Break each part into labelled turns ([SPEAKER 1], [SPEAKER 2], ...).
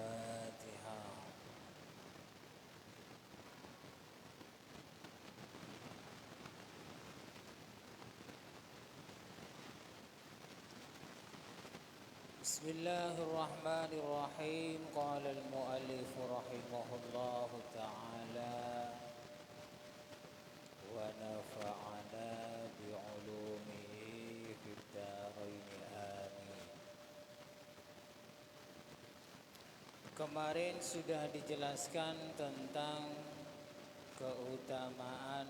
[SPEAKER 1] الفاتحة. بسم الله الرحمن الرحيم. قال المؤلف رحمه الله تعالى ونفعنا بعلومه في الدارين آمين. Kemarin sudah dijelaskan tentang keutamaan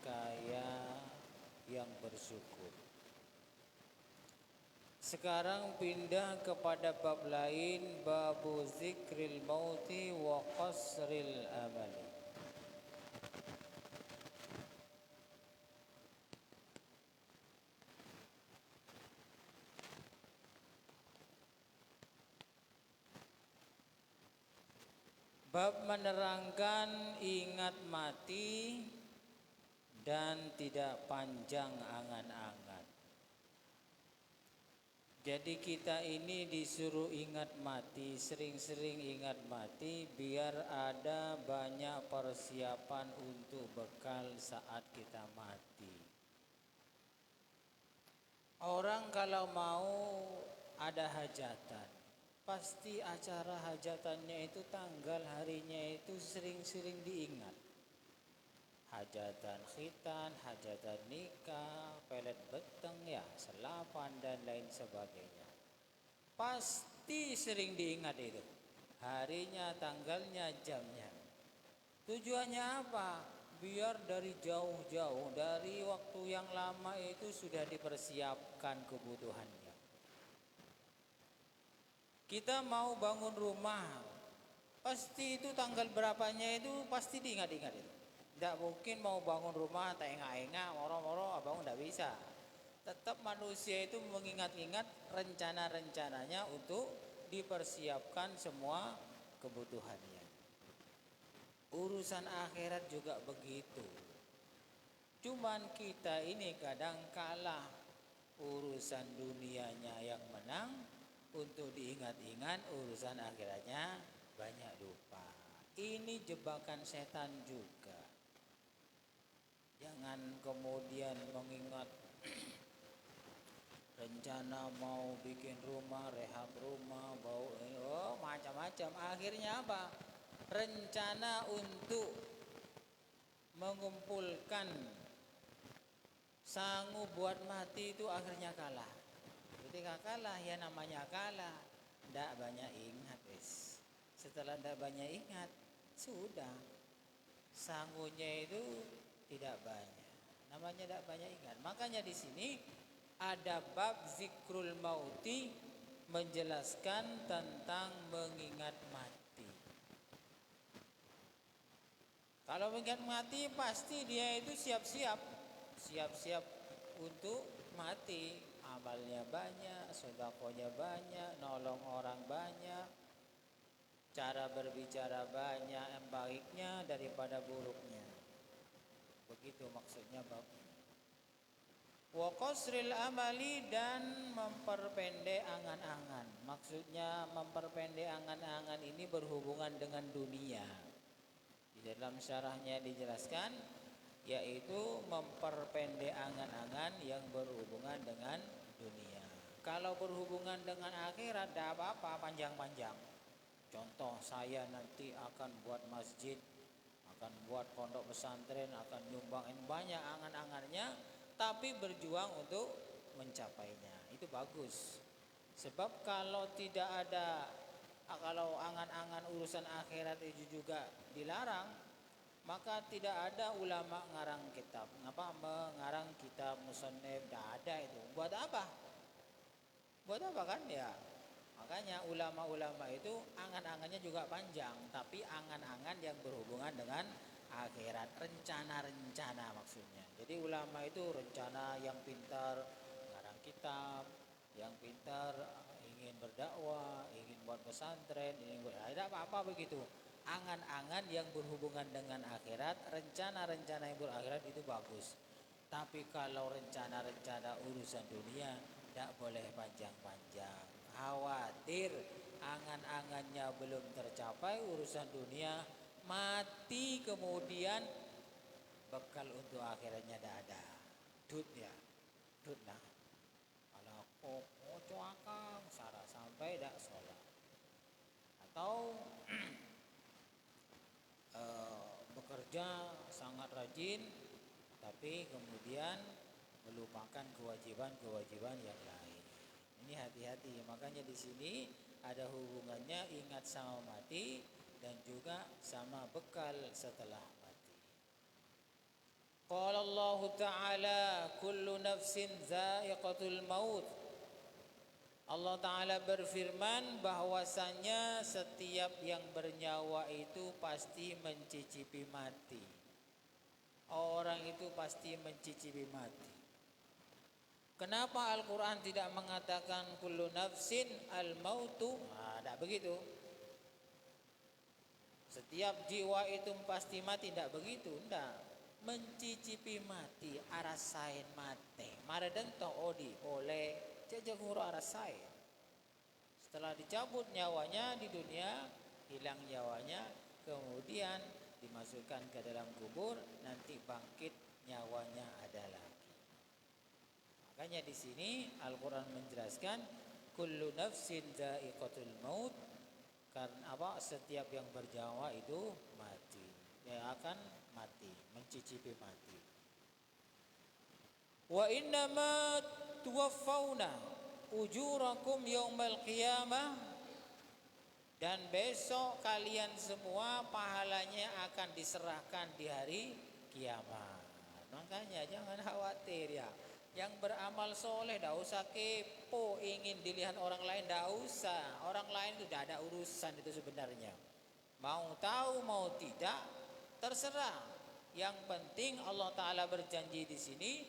[SPEAKER 1] kaya yang bersyukur. Sekarang pindah kepada bab lain, babu zikril mauti wa qasril amali. Bab menerangkan ingat mati dan tidak panjang angan-angan. Jadi kita ini disuruh ingat mati, sering-sering ingat mati biar ada banyak persiapan untuk bekal saat kita mati. Orang kalau mau ada hajatan, pasti acara hajatannya itu tanggal harinya itu sering-sering diingat. Hajatan khitan, hajatan nikah, pelet beteng ya, selapan dan lain sebagainya. Pasti sering diingat itu. Harinya, tanggalnya, jamnya. Tujuannya apa? Biar dari jauh-jauh, dari waktu yang lama itu sudah dipersiapkan kebutuhannya. Kita mau bangun rumah, pasti itu tanggal berapanya itu pasti diingat-ingat itu. Tidak mungkin mau bangun rumah tak engah-engah, moro-moro abang tidak bisa. Tetap manusia itu mengingat-ingat rencana-rencananya untuk dipersiapkan semua kebutuhannya. Urusan akhirat juga begitu. Cuman kita ini kadang kalah, urusan dunianya yang menang, untuk diingat-ingat urusan akhiratnya banyak lupa. Ini jebakan setan juga. Jangan kemudian mengingat rencana mau bikin rumah, rehab rumah, macam-macam. Akhirnya apa? Rencana untuk mengumpulkan sanggup buat mati itu akhirnya kalah. Ketika kalah ya namanya kalah, tidak banyak ingat wis. Setelah tidak banyak ingat, sudah sanggupnya itu tidak banyak. Namanya tidak banyak ingat. Makanya di sini ada bab zikrul mauti, menjelaskan tentang mengingat mati. Kalau mengingat mati pasti dia itu siap-siap untuk mati. Amalnya banyak, sedekahnya banyak, nolong orang banyak, cara berbicara banyak yang baiknya daripada buruknya. Begitu maksudnya bab. Wa qasril amali, dan memperpendek angan-angan. Maksudnya memperpendek angan-angan ini berhubungan dengan dunia. Di dalam syarahnya dijelaskan, yaitu memperpendek angan-angan yang berhubungan dengan dunia. Kalau berhubungan dengan akhirat tidak apa-apa panjang-panjang. Contoh, saya nanti akan buat masjid, akan buat pondok pesantren, akan nyumbangin banyak angan-angannya, tapi berjuang untuk mencapainya. Itu bagus. Sebab kalau tidak ada, kalau angan-angan urusan akhirat itu juga dilarang, maka tidak ada ulama mengarang kitab. Mengarang kitab musannif, tidak ada itu. Buat apa? Buat apa kan ya? Makanya ulama-ulama itu angan-angannya juga panjang, tapi angan-angan yang berhubungan dengan akhirat, rencana-rencana maksudnya. Jadi ulama itu rencana yang pintar mengarang kitab, yang pintar ingin berdakwah, ingin buat pesantren, tidak apa-apa begitu. Angan-angan yang berhubungan dengan akhirat, rencana-rencana yang berakhirat itu bagus. Tapi kalau rencana-rencana urusan dunia tidak boleh panjang-panjang. Khawatir angan-angannya belum tercapai, urusan dunia, mati kemudian bekal untuk akhiratnya tidak ada. Dunia, dunia. Kalau koco akang sarah sampai tidak sholat, atau bekerja sangat rajin, tapi kemudian melupakan kewajiban-kewajiban yang lain. Ini hati-hati. Makanya di sini ada hubungannya ingat sama mati dan juga sama bekal setelah mati. Qala Allah Ta'ala kullu nafsin za'iqatul maut. Allah Ta'ala berfirman bahwasannya setiap yang bernyawa itu pasti mencicipi mati. Orang itu pasti mencicipi mati. Kenapa Al-Quran tidak mengatakan kullu nafsin al-mautu? Tidak begitu. Setiap jiwa itu pasti mati, tidak begitu. Tidak. Mencicipi mati, arasain mati. Maradan odi oleh jajaguru arasain. Setelah dicabut nyawanya di dunia, hilang nyawanya, kemudian dimasukkan ke dalam kubur, nanti bangkit nyawanya ada lagi. Makanya di sini Al-Quran menjelaskan kullu nafsin dha'iqatul maut, karena apa? Setiap yang bernyawa itu mati. Dia akan mati, mencicipi mati. Wa innama tuwaffawna ujurakum yaumal qiyamah, dan besok kalian semua pahalanya akan diserahkan di hari kiamat. Makanya jangan khawatir ya. Yang beramal soleh tidak usah kepo, ingin dilihat orang lain tidak usah. Orang lain itu tidak ada urusan itu sebenarnya. Mau tahu mau tidak terserah. Yang penting Allah Ta'ala berjanji di sini,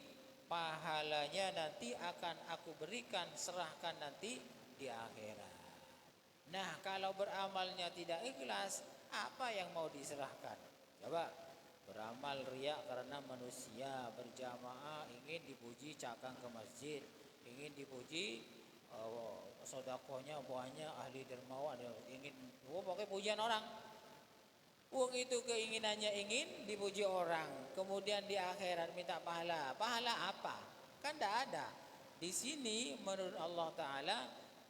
[SPEAKER 1] pahalanya nanti akan aku berikan, serahkan nanti di akhirat. Nah, kalau beramalnya tidak ikhlas, apa yang mau diserahkan? Coba. Beramal riya karena manusia, berjamaah ingin dipuji cakang ke masjid, ingin dipuji sodakohnya banyak, ahli dermawan, ingin pokoknya pujian orang. Uang itu keinginannya ingin dipuji orang, kemudian di akhirat minta pahala. Pahala apa? Kan tidak ada. Di sini menurut Allah Ta'ala,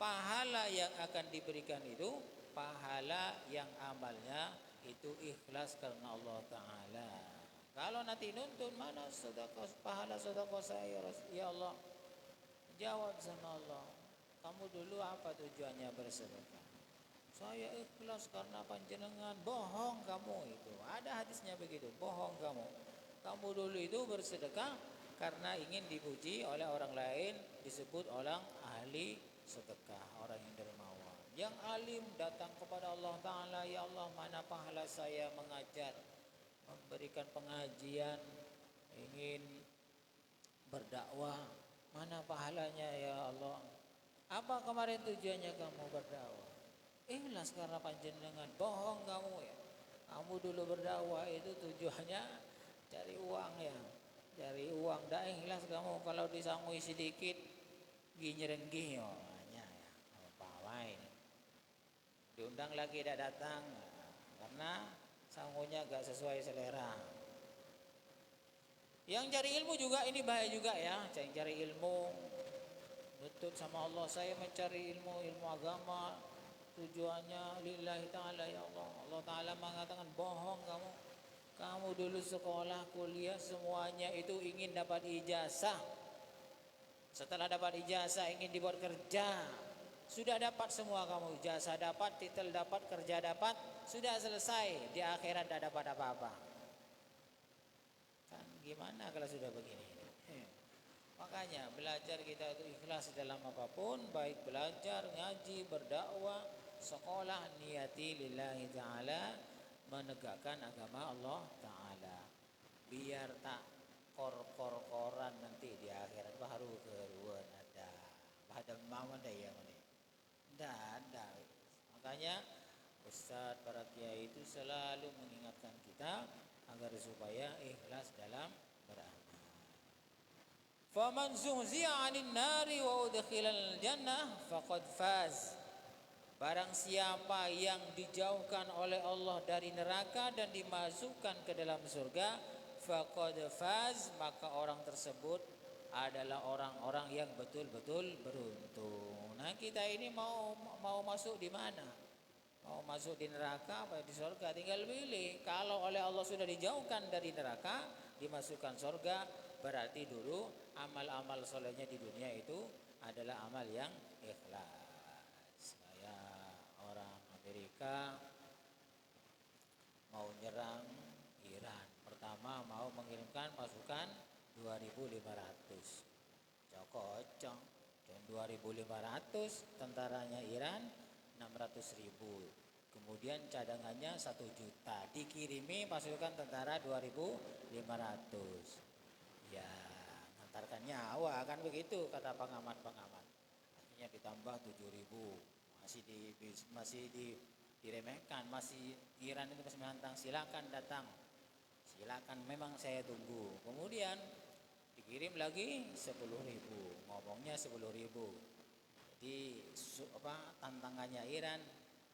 [SPEAKER 1] pahala yang akan diberikan itu pahala yang amalnya itu ikhlas karena Allah Ta'ala. Kalau nanti nuntut, mana sedekah, pahala sedekah saya ya Allah? Jawab sama Allah, kamu dulu apa tujuannya bersedekah? Saya ikhlas karena panjenengan. Bohong kamu itu. Ada hadisnya begitu, bohong kamu. Kamu dulu itu bersedekah karena ingin dipuji oleh orang lain, disebut orang ahli sedekah, orang yang dermawan. Yang alim datang kepada Allah Ta'ala, ya Allah mana pahala saya mengajar, memberikan pengajian, ingin berdakwah, mana pahalanya ya Allah? Apa kemarin tujuannya kamu berdakwah? Ikhlas karena panjenengan. Bohong kamu ya. Kamu dulu berdakwah itu tujuannya cari uang ya, cari uang. Dah ikhlas kamu kalau disangui sedikit ginyerenggi ya. Diundang lagi tidak datang karena sangunya gak sesuai selera. Yang cari ilmu juga ini bahaya juga ya. Yang cari ilmu nutut sama Allah, saya mencari ilmu agama, tujuannya lillahi ta'ala ya Allah. Allah Ta'ala mengatakan bohong kamu. Kamu dulu sekolah, kuliah semuanya itu ingin dapat ijazah. Setelah dapat ijazah ingin dibuat kerja. Sudah dapat semua kamu, ijazah dapat, titel dapat, kerja dapat, sudah selesai. Di akhirat tidak dapat apa-apa. Kan gimana kalau sudah begini? Makanya belajar kita itu ikhlas dalam apapun, baik belajar, ngaji, berdakwah, sekolah, niati lillahi ta'ala, menegakkan agama Allah Ta'ala. Biar tak kor-kor-koran nanti di akhirat baru keruan ada. Padahal mama ada yang ini. Tidak ada. Makanya Ustaz, para kiai itu selalu mengingatkan kita agar supaya ikhlas dalam beramal. Faman zuhzi'a 'anil nari wa udkhilal jannah faqad faz. Barang siapa yang dijauhkan oleh Allah dari neraka dan dimasukkan ke dalam surga, faqad faz, maka orang tersebut adalah orang-orang yang betul-betul beruntung. Nah, kita ini mau masuk di mana? Mau masuk di neraka apa di surga? Tinggal pilih. Kalau oleh Allah sudah dijauhkan dari neraka, dimasukkan surga, berarti dulu amal-amal solehnya di dunia itu adalah amal yang ikhlas. Orang Amerika mau nyerang Iran. Pertama mau mengirimkan pasukan 2.500. Cokocong. Dan 2.500 tentaranya Iran 600.000. Kemudian cadangannya 1 juta. Dikirimi pasukan tentara 2.500. Ya, mengantarkan nyawa kan begitu kata pengamat-pengamat. Akhirnya ditambah 7.000. Masih diremehkan, masih Iran itu masih menantang, silakan datang, silakan, memang saya tunggu. Kemudian dikirim lagi 10.000, ngomongnya 10.000. Jadi tantangannya Iran,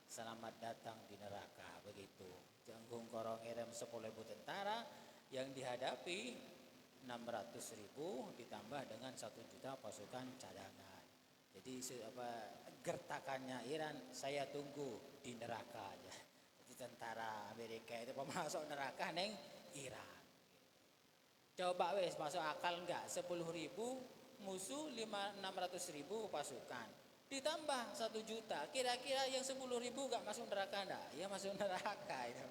[SPEAKER 1] selamat datang di neraka, begitu. Janggung korong Iran 10.000 tentara yang dihadapi 600.000 ditambah dengan 1 juta pasukan cadangan. Jadi gertakannya Iran, saya tunggu di neraka aja. Jadi tentara Amerika itu masuk neraka neng Iran. Coba wes masuk akal enggak? 10.000 musuh 600.000 pasukan. Ditambah 1 juta. Kira-kira yang 10.000 enggak masuk neraka enggak? Ya masuk neraka itu.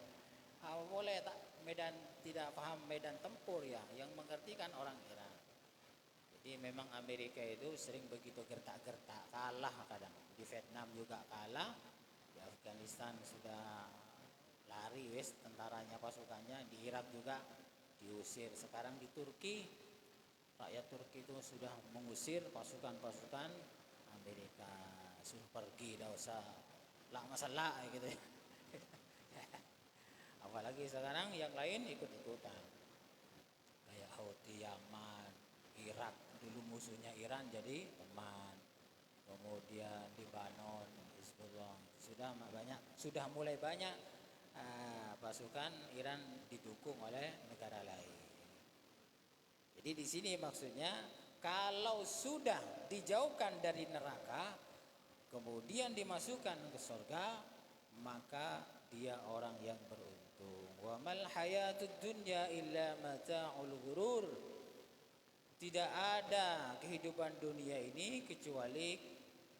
[SPEAKER 1] Boleh tak medan tidak paham medan tempur ya, yang mengerti kan orang Iran. Jadi memang Amerika itu sering begitu gertak-gertak, kalah kadang. Di Vietnam juga kalah, di Afghanistan sudah lari wes tentaranya pasukannya, di Irak juga diusir. Sekarang di Turki, rakyat Turki itu sudah mengusir pasukan-pasukan Amerika, suruh pergi, tidak usah lah masalah gitu. Apalagi sekarang yang lain ikut-ikutan, kayak Houthi Yaman, Irak. Dulu musuhnya Iran jadi teman. Kemudian Lebanon, Hizbullah, sudah mulai banyak pasukan Iran didukung oleh negara lain. Jadi di sini maksudnya kalau sudah dijauhkan dari neraka kemudian dimasukkan ke surga, maka dia orang yang beruntung. Wa mal hayatud dunya illa mata'ul ghurur. Tidak ada kehidupan dunia ini kecuali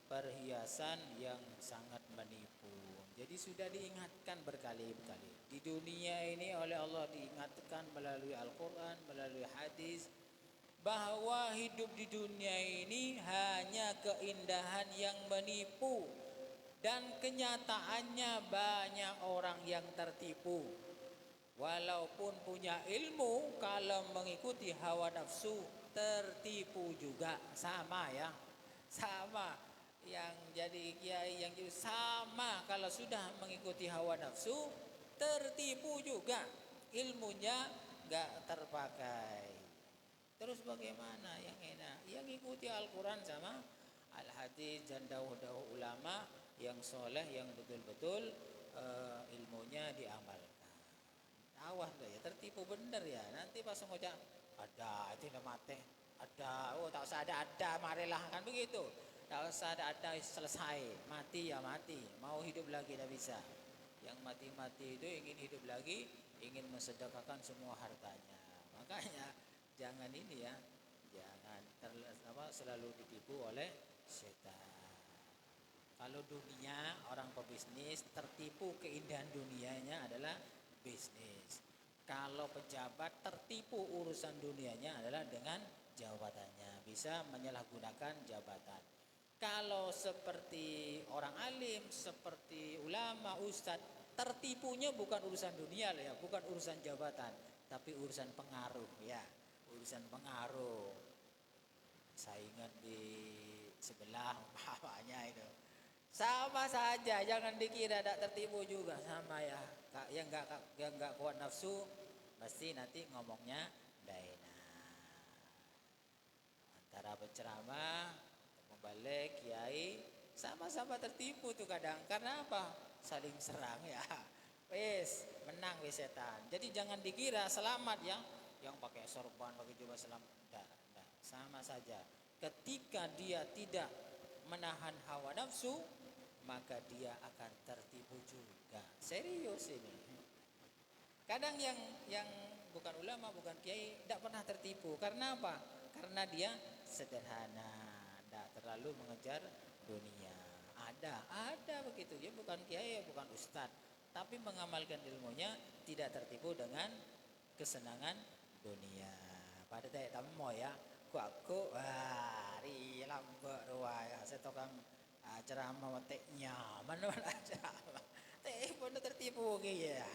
[SPEAKER 1] perhiasan yang sangat menipu. Jadi sudah diingatkan berkali-kali. Di dunia ini oleh Allah diingatkan melalui Al-Quran, melalui hadis, bahwa hidup di dunia ini hanya keindahan yang menipu. Dan kenyataannya banyak orang yang tertipu. Walaupun punya ilmu, kalau mengikuti hawa nafsu tertipu juga. Sama ya, sama. Yang jadi kiai yang sama, kalau sudah mengikuti hawa nafsu tertipu juga, ilmunya gak terpakai. Terus bagaimana yang enak? Yang ikuti Al-Quran sama Al-Hadis dan dawuh-dawuh ulama yang soleh, yang betul-betul ilmunya diamalkan. Awas deh ya, tertipu bener ya. Nanti pas ngocak ada itu mati, ada, tak usah ada marilah, kan begitu. Tak usah ada selesai, mati ya mati, mau hidup lagi tidak bisa. Yang mati-mati itu ingin hidup lagi, ingin mensedekahkan semua hartanya. Makanya jangan ini ya, jangan selalu ditipu oleh setan. Kalau dunia, orang pebisnis tertipu keindahan dunianya adalah bisnis. Kalau pejabat tertipu urusan dunianya adalah dengan jabatannya, bisa menyalahgunakan jabatan. Kalau seperti orang alim, seperti ulama, ustadz, tertipunya bukan urusan dunia ya, bukan urusan jabatan, tapi urusan pengaruh ya, urusan pengaruh. Saingan di sebelah umpamanya itu. Sama saja, jangan dikira tidak tertipu juga, sama ya. Yang enggak kuat nafsu pasti nanti ngomongnya daina. Antara berceramah, membalik kiai, Sama-sama tertipu tuh kadang. Karena apa? Saling serang ya. Wes, menang wes setan. Jadi jangan dikira selamat ya. Yang pakai sorban, pakai jubah selamat. Enggak. Sama saja. Ketika dia tidak menahan hawa nafsu, maka dia akan tertipu juga. Serius ini. Kadang yang bukan ulama, bukan kiai, tidak pernah tertipu. Karena apa? Karena dia sederhana, tidak terlalu mengejar dunia. Ada begitu. Dia bukan kiai, bukan ustadz, tapi mengamalkan ilmunya tidak tertipu dengan kesenangan dunia. Pada teh tamu ya, aku ri lambek ruaya, saya tukang ceramah teh nyaman aja. Teh pun tertipu gitu ya.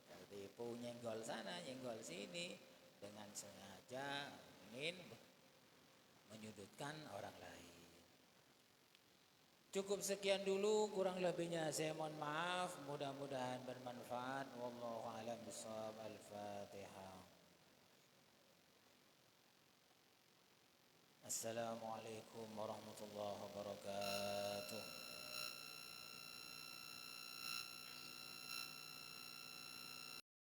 [SPEAKER 1] Tertipu nyenggol sana, nyenggol sini dengan sengaja ingin menyudutkan orang lain. Cukup sekian dulu, kurang lebihnya saya mohon maaf. Mudah-mudahan bermanfaat. Wallahu a'lam bishawab. Al-Fatihah. Assalamualaikum warahmatullahi wabarakatuh.